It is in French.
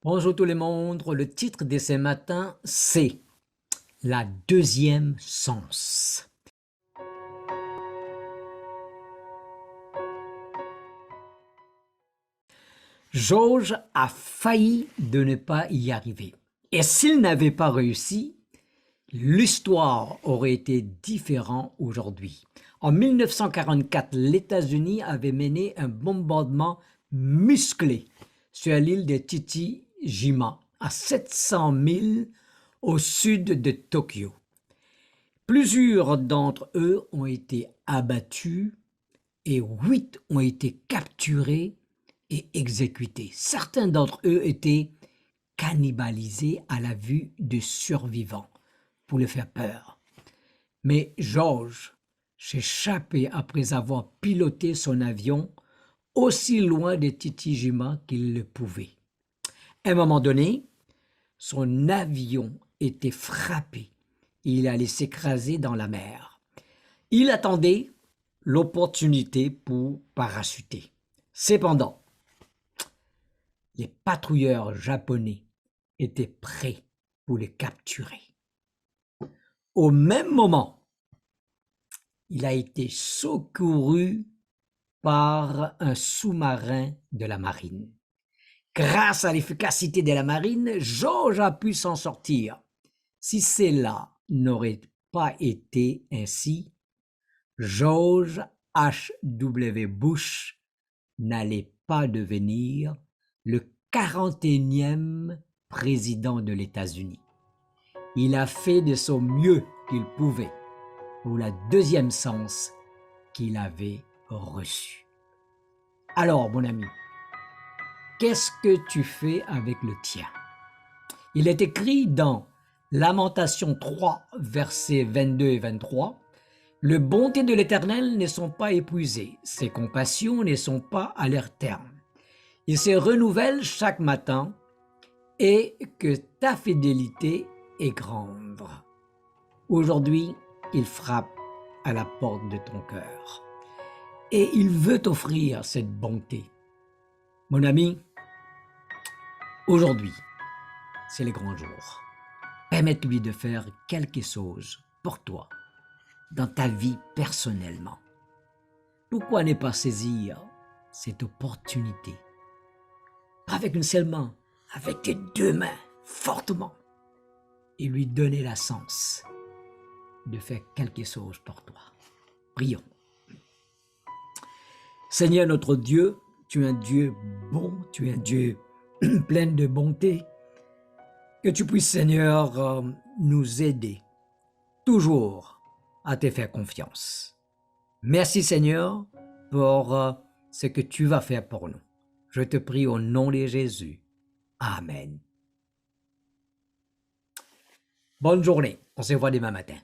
Bonjour tout le monde, le titre de ce matin c'est La deuxième sens. Georges a failli de ne pas y arriver. Et s'il n'avait pas réussi, l'histoire aurait été différente aujourd'hui. En 1944, les États-Unis avaient mené un bombardement musclé sur l'île de Chichi-jima, à 700 milles au sud de Tokyo. Plusieurs d'entre eux ont été abattus et 8 ont été capturés et exécutés. Certains d'entre eux étaient cannibalisés à la vue des survivants pour les faire peur. Mais Georges s'échappait après avoir piloté son avion aussi loin de Chichi-jima qu'il le pouvait. À un moment donné, son avion était frappé et il allait s'écraser dans la mer. Il attendait l'opportunité pour parachuter. Cependant, les patrouilleurs japonais étaient prêts pour le capturer. Au même moment, il a été secouru par un sous-marin de la marine. Grâce à l'efficacité de la marine, Georges a pu s'en sortir. Si cela n'aurait pas été ainsi, George H.W. Bush n'allait pas devenir le 41e président de l'États-Unis. Il a fait de son mieux qu'il pouvait pour la deuxième sens qu'il avait reçue. Alors, mon ami, qu'est-ce que tu fais avec le tien? Il est écrit dans Lamentation 3, versets 22 et 23, « Les bontés de l'Éternel ne sont pas épuisées, ses compassions ne sont pas à leur terme. Il se renouvelle chaque matin et que ta fidélité est grande. » Aujourd'hui, il frappe à la porte de ton cœur et il veut t'offrir cette bonté. Mon ami, aujourd'hui, c'est le grand jour. Permette-lui de faire quelque chose pour toi, dans ta vie personnellement. Pourquoi ne pas saisir cette opportunité? Pas avec une seule main, avec tes deux mains, fortement, et lui donner la chance de faire quelque chose pour toi. Prions. Seigneur notre Dieu, tu es un Dieu bon, tu es un Dieu plein de bonté. Que tu puisses, Seigneur, nous aider toujours à te faire confiance. Merci, Seigneur, pour ce que tu vas faire pour nous. Je te prie au nom de Jésus. Amen. Bonne journée. On se voit demain matin.